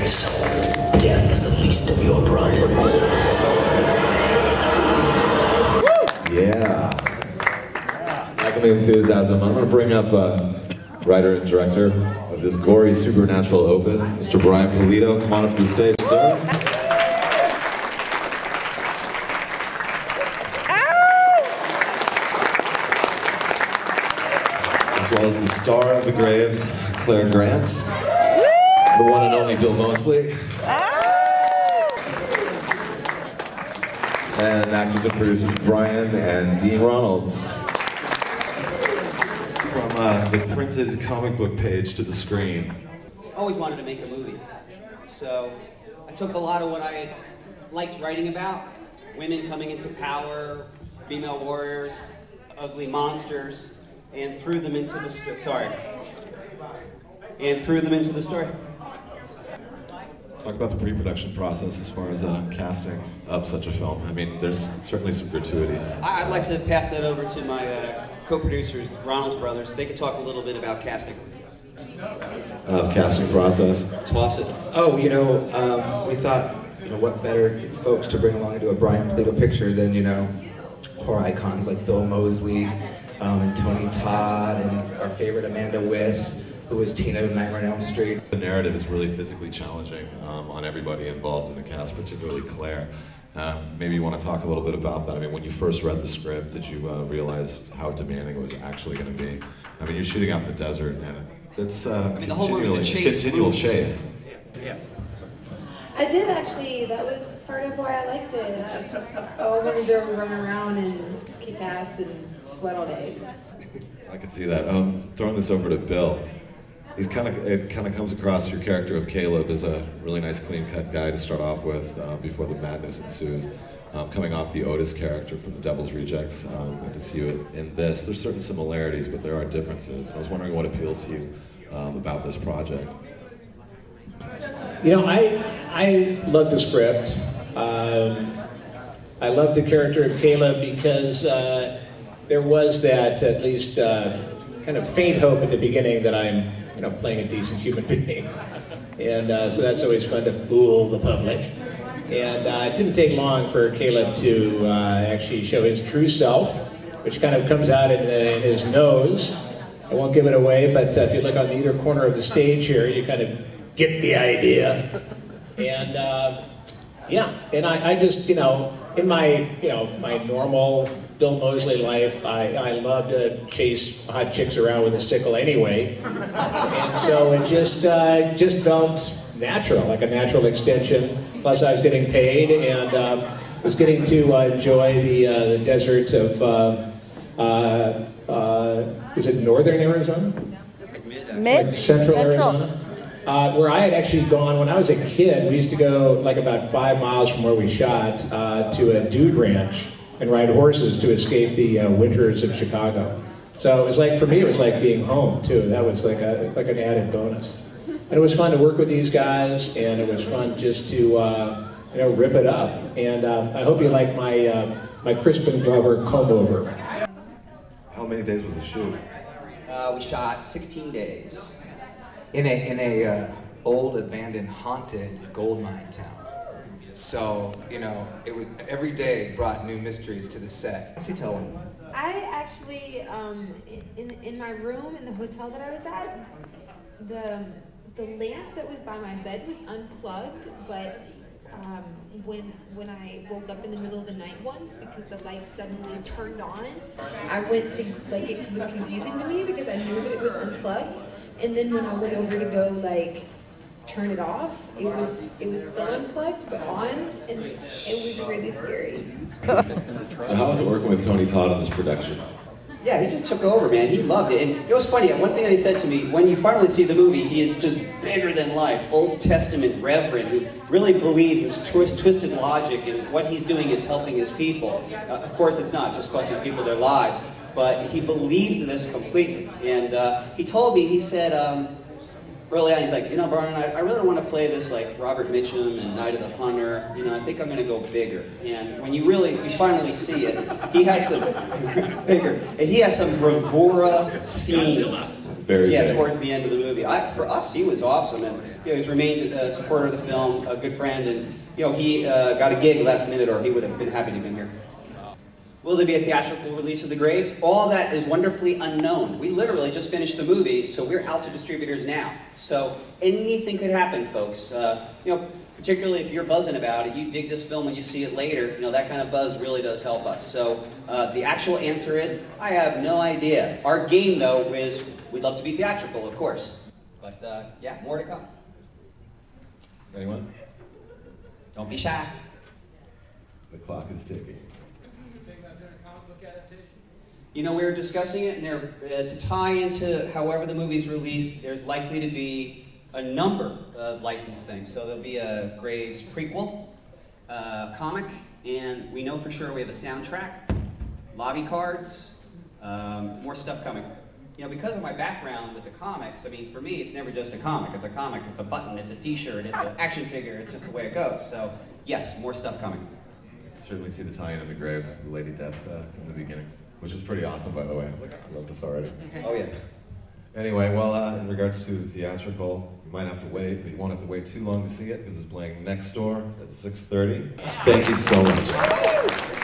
Graves. Death is the least of your problems. Yeah. Back in the enthusiasm, I'm going to bring up writer and director of this gory supernatural opus, Mr. Brian Pulido. Come on up to the stage, sir. As well as the star of the Graves, Clare Grant, the one and only Bill Moseley, and actors and producers Brian and Dean Ronalds. From the printed comic book page to the screen. I always wanted to make a movie, so I took a lot of what I liked writing about, women coming into power, female warriors, ugly monsters, and threw them into the story. Talk about the pre-production process as far as casting up such a film. I mean, there's certainly some gratuities. I'd like to pass that over to my co-producers, Ronalds brothers. They could talk a little bit about casting. Casting process. Toss it. Oh, we thought, what better folks to bring along to do a Brian Pulido picture than, horror icons like Bill Moseley, and Tony Todd, and our favorite Amanda Wyss, who was Tina in Nightmare on Elm Street. The narrative is really physically challenging on everybody involved in the cast, particularly Clare. Maybe you want to talk a little bit about that. I mean, when you first read the script, did you realize how demanding it was actually going to be? I mean, you're shooting out in the desert, and it's the whole movie is a chase. Continual chase. Yeah. I did actually. That was part of why I liked it. I wanted to run around and kick ass and sweat all day. I can see that. Throwing this over to Bill. It kind of comes across your character of Caleb as a really nice, clean-cut guy to start off with before the madness ensues. Coming off the Otis character from The Devil's Rejects, and to see you in this, there's certain similarities, but there are differences. I was wondering what appealed to you about this project. I love the script. I love the character of Caleb because there was that, at least, kind of faint hope at the beginning that I'm playing a decent human being. And so that's always fun to fool the public. And it didn't take long for Caleb to actually show his true self, which kind of comes out in his nose. I won't give it away, but if you look on either corner of the stage here, you kind of get the idea. And and I just, in my, my normal Bill Moseley life, I love to chase hot chicks around with a sickle anyway. And so it just felt natural, like a natural extension. Plus I was getting paid and was getting to enjoy the desert of, is it northern Arizona? That's like Like central Arizona. Where I had actually gone when I was a kid. We used to go like about 5 miles from where we shot to a dude ranch and ride horses to escape the winters of Chicago. So it was like, for me, it was like being home too. That was like an added bonus. And it was fun to work with these guys, and it was fun just to rip it up. And I hope you like my Crispin Glover comb over. How many days was the shoot? We shot 16 days. In a old, abandoned, haunted gold mine town. So, it would, every day brought new mysteries to the set. Why don't you tell them? I actually, in my room in the hotel that I was at, the lamp that was by my bed was unplugged, but when I woke up in the middle of the night once because the lights suddenly turned on, I went to, it was confusing to me because I knew that it was unplugged. And then when I went over to go turn it off, it was still unplugged but on, and it was really scary. So how was it working with Tony Todd on this production? Yeah, he just took over, man. He loved it. And it was funny, one thing that he said to me, when you finally see the movie, he is just bigger than life, Old Testament reverend who really believes this twisted logic and what he's doing is helping his people. Of course it's not, it's just costing people their lives. But he believed in this completely. And he told me, he said, early on, he's like, Brian, I really don't want to play this like Robert Mitchum and Night of the Hunter. I think I'm going to go bigger. And when you finally see it, he has some bigger. And he has some bravura scenes Very yeah, big. towards the end of the movie. For us, he was awesome, and he's remained a supporter of the film, a good friend, and he got a gig last minute, or he would have been happy to have been here. Will there be a theatrical release of The Graves? All that is wonderfully unknown. We literally just finished the movie, so we're out to distributors now. So anything could happen, folks. Particularly if you're buzzing about it, you dig this film and you see it later, that kind of buzz really does help us. So the actual answer is, I have no idea. Our game, though, is we'd love to be theatrical, of course. But yeah, more to come. Anyone? Don't be shy. The clock is ticking. We were discussing it, and to tie into however the movie's released, there's likely to be a number of licensed things. So there'll be a Graves prequel, comic, and we know for sure we have a soundtrack, lobby cards, more stuff coming. Because of my background with the comics, for me, it's never just a comic. It's a comic, it's a button, it's a t-shirt, it's an action figure, it's just the way it goes. So yes, more stuff coming. Certainly see the tie-in of the Graves, the Lady Death in the beginning, which was pretty awesome, by the way. I was like, I love this already. Oh, yes. Anyway, well, in regards to theatrical, you might have to wait, but you won't have to wait too long to see it because it's playing next door at 6:30. Thank you so much.